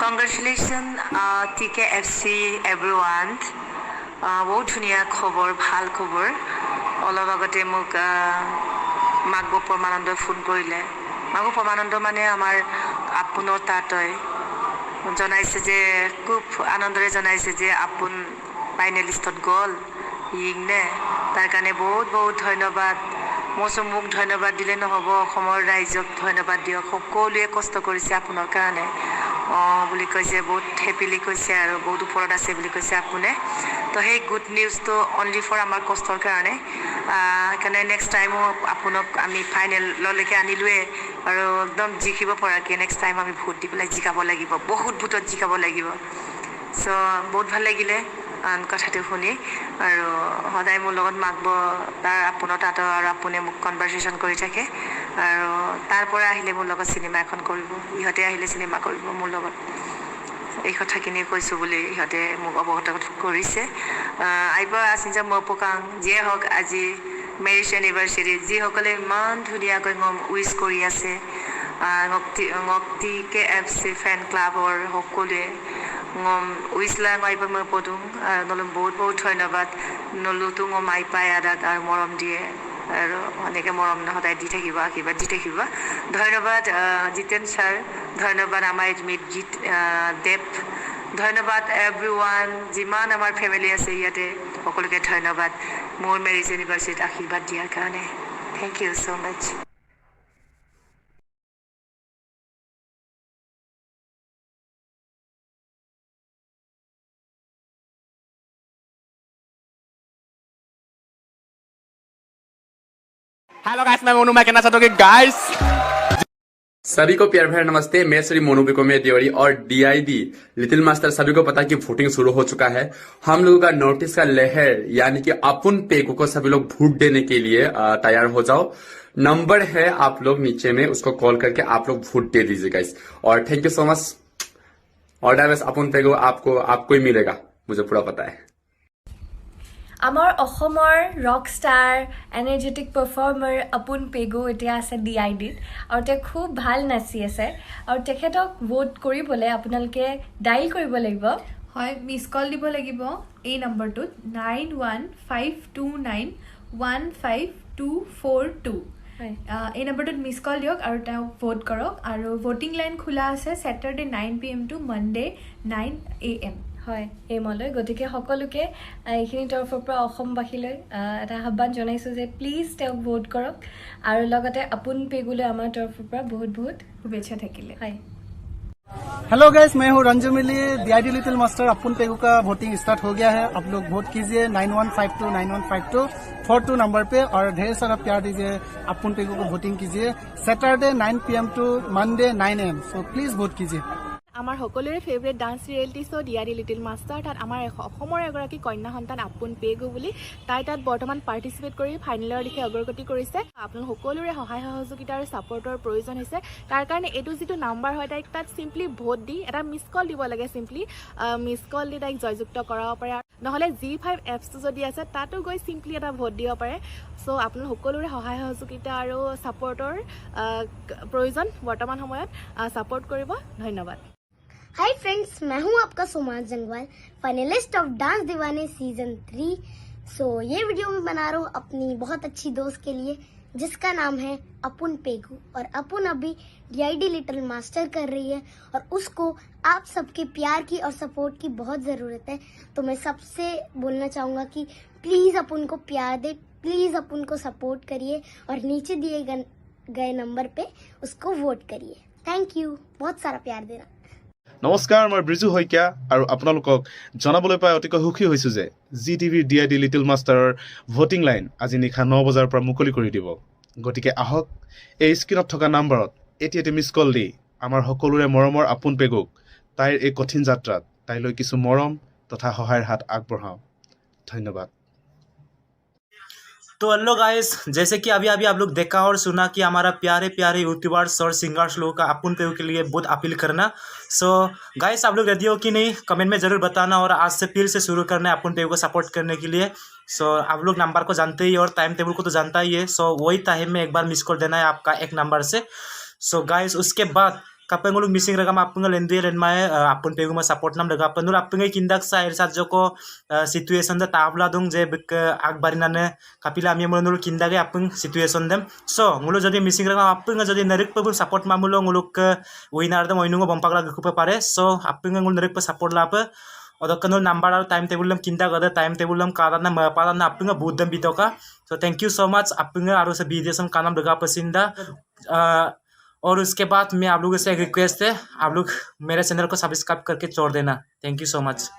Congratulations, TKFC everyone. বহুত ধুনীয়া খবৰ, ভাল খবৰ। অলপ আগতে মোক মাগব পৰমানন্দই ফোন কৰিলে। মাগব পৰমানন্দ মানে আমাৰ আপোনাৰ তাতই জনাইছে যে খুব আনন্দৰে জনাইছে যে আপোন ফাইনেলিষ্টত গ'ল ইংনে। তাৰ কাৰণে বহুত বহুত ধন্যবাদ। মোক ধন্যবাদ দিলে নহ'ব, অসমৰ ৰাইজক ধন্যবাদ দিয়ক। সকলোৱে কষ্ট কৰিছে আপোনাৰ কাৰণে বুলি কৈছে, বহুত হেপিলি কৈছে আৰু বহুত ওপৰত আছে বুলি কৈছে আপোনে। তো সেই গুড নিউজটো অনলি ফৰ আমাৰ কষ্টৰ কাৰণে। সেইকাৰণে নেক্সট টাইমো আপোনাক আমি ফাইনেললৈকে আনিলোৱে আৰু একদম জিকিব পৰাকৈ নেক্সট টাইম আমি ভোট দি পেলাই জিকাব লাগিব, বহুত ভোটত জিকাব লাগিব। চ' বহুত ভাল লাগিলে কথাটো শুনি। আৰু সদায় মোৰ লগত মাগব তাৰ আপোনাৰ তাত, আৰু আপুনি মোক কনভাৰচেশ্যন কৰি থাকে। আৰু তাৰ পৰা আহিলে মোৰ লগত চিনেমা এখন কৰিব, ইহঁতে আহিলে চিনেমা কৰিব মোৰ লগত। এই কথাখিনি কৈছোঁ বুলি ইহঁতে মোক অৱগত কৰিছে। আহিব আছিঞ্জা মই পকাং যিয়ে হওক, আজি মেৰিজ এনিভাৰ্চাৰী যিসকলে ইমান ধুনীয়াকৈ উইচ কৰি আছে, TKFC ফেন ক্লাবৰ সকলোৱে উইচলা মাইবা মই পদুং নলুম বহুত বহুত ধন্যবাদ। নলুতো মাই পাই আদাক আৰু মৰম দিয়ে আৰু এনেকৈ মৰম সদায় দি থাকিব, আশীৰ্বাদ দি থাকিব। ধন্যবাদ জিতেন ছাৰ, ধন্যবাদ আমাৰ এডমিট দেৱ, ধন্যবাদ এভৰিৱান, যিমান আমাৰ ফেমিলি আছে ইয়াতে সকলোকে ধন্যবাদ মোৰ মেৰিজ এনিভাৰ্চাৰীত আশীৰ্বাদ দিয়াৰ কাৰণে। Thank you so' much. Hello guys, मैं मोनू। मैं कहना चाहता हूँ कि गाइस सभी को प्यार भरा नमस्ते। मैं श्री मोनू बिकोमे तिवारी और डीआईडी लिटिल मास्टर। सभी को पता कि वोटिंग शुरू हो चुका है। हम लोगों का नोटिस का लहर यानी कि अपन पेगो को सभी लोग वोट देने के लिए तैयार हो जाओ। नंबर है आप लोग नीचे में, उसको कॉल करके आप लोग वोट दे दीजिए गाइस। और थैंक यू सो मच। और बस अपन पेगो आपको ही मिलेगा, मुझे पूरा पता है। আমাৰ অসমৰ rock star energetic performer Apun Pegu এতিয়া আছে DIDত আৰু তেওঁ খুব ভাল নাচি আছে। আৰু তেখেতক ভোট কৰিবলৈ আপোনালোকে ডাইল কৰিব লাগিব। হয়, মিছ কল দিব লাগিব এই নম্বৰটোত 9152915242। এই নম্বৰটোত মিছ কল দিয়ক আৰু তেওঁক ভোট কৰক। আৰু ভোটিং লাইন খোলা আছে Saturday 9 PM to Monday 9 AM। হয়, এইমলৈ। গতিকে সকলোকে এইখিনি তৰফৰ পৰা অসমবাসীলৈ এটা আহ্বান জনাইছোঁ যে প্লিজ তেওঁক ভোট কৰক। আৰু লগতে আপুন পেগুলৈ আমাৰ তৰফৰ পৰা বহুত বহুত শুভেচ্ছা থাকিলে। হয়। हेलो गाइस, मैं हूँ रंजू मिली, DID लिटिल मास्टर। अपन पेगू का वोटिंग स्टार्ट हो गया है। आप लोग वोट कीजिए 9152915242 नंबर पे और ढेर सारा प्यार दीजिए। अपन पेगू को वोटिंग कीजिए Saturday 9 PM to Monday 9 AM। So please vote कीजिए। আমাৰ সকলোৰে favourite dance reality show' DID little master. তাত আমাৰ অসমৰ এগৰাকী কন্যা সন্তান আপুন পেগু বুলি, তাই তাত বৰ্তমান পাৰ্টিচিপেট কৰি ফাইনেলৰ দিশে অগ্ৰগতি কৰিছে। আপোনালোক সকলোৰে সহায় সহযোগিতা আৰু ছাপৰ্টৰ প্ৰয়োজন হৈছে। তাৰ কাৰণে এইটো যিটো নাম্বাৰ হয়, তাইক তাত চিম্পলি ভোট দি এটা মিছ কল দিব লাগে। চিম্পলি মিছ কল দি তাইক জয়যুক্ত কৰাব পাৰে। নহ'লে G5 এপছটো যদি আছে তাতো গৈ চিম্পলি এটা ভোট দিব পাৰে। চ' আপোনালোক সকলোৰে সহায় সহযোগিতা আৰু ছাপৰ্টৰ প্ৰয়োজন বৰ্তমান সময়ত। ছাপৰ্ট কৰিব। ধন্যবাদ। हाय फ्रेंड्स, मैं हूं आपका सुमाज जंगवाल, फाइनलिस्ट ऑफ डांस दीवाने सीजन 3। ये वीडियो मैं बना रहा हूं अपनी बहुत अच्छी दोस्त के लिए जिसका नाम है अपुन पेगू। और अपुन अभी DID लिटिल मास्टर कर रही है और उसको आप सबके प्यार की और सपोर्ट की बहुत ज़रूरत है। तो मैं सबसे बोलना चाहूँगा कि प्लीज़ अपुन को प्यार दे, प्लीज़ अपुन को सपोर्ट करिए और नीचे दिए गए नंबर पे उसको वोट करिए। थैंक यू, बहुत सारा प्यार देना। নমস্কাৰ, মই ব্ৰিজু শইকীয়া আৰু আপোনালোকক জনাবলৈ পাই অতিকৈ সুখী হৈছোঁ যে GTV DID লিটিল মাষ্টাৰৰ ভোটিং লাইন আজি নিশা 9 বজাৰ পৰা মুকলি কৰি দিব। গতিকে আহক, এই স্ক্ৰীণত থকা নাম্বাৰত এটি মিছ কল দি আমাৰ সকলোৰে মৰমৰ আপুন পেগুক তাইৰ এই কঠিন যাত্ৰাত তাইলৈ কিছু মৰম তথা সহায়ৰ হাত আগবঢ়াওঁ। ধন্যবাদ। तो हेलो गाइस, जैसे कि अभी आप लोग देखा और सुना कि हमारा प्यारे प्यारे यूट्यूबर्स और सिंगर्स लोगों का अपन पे के लिए बहुत अपील करना। सो गाइस, आप लोग रेडी हो कि नहीं, कमेंट में ज़रूर बताना। और आज से फिर से शुरू करना है अपन पे को सपोर्ट करने के लिए। सो आप लोग नंबर को जानते ही और टाइम टेबल को तो जानता ही है। सो वही टाइम में एक बार मिस कॉल देना है आपका एक नंबर से। सो गाइस, उसके बाद kapeng uluk missing ragam apung lendu len mai apun pegu ma support nam daga penur apung kindak sa ir sat joko situation da tabla dong je bek akbarinane kapila ami mulul kindage apung situation dem so ngulo jodi missing ragam apung jodi narik pe support mamulo nguluk winner dam oinungo bompagla gukupe pare so apung ngul narik pe support la pe odokkanul number ar time table lam kinda gada time table lam kadana ma palana apung budam bidoka so thank you so much apung aru se videos kanam daga pasinda और उसके बाद मैं आप लोगों से एक request है आप लोग मेरे चैनल को सब्सक्राइब करके छोड़ देना थैंक यू सो मच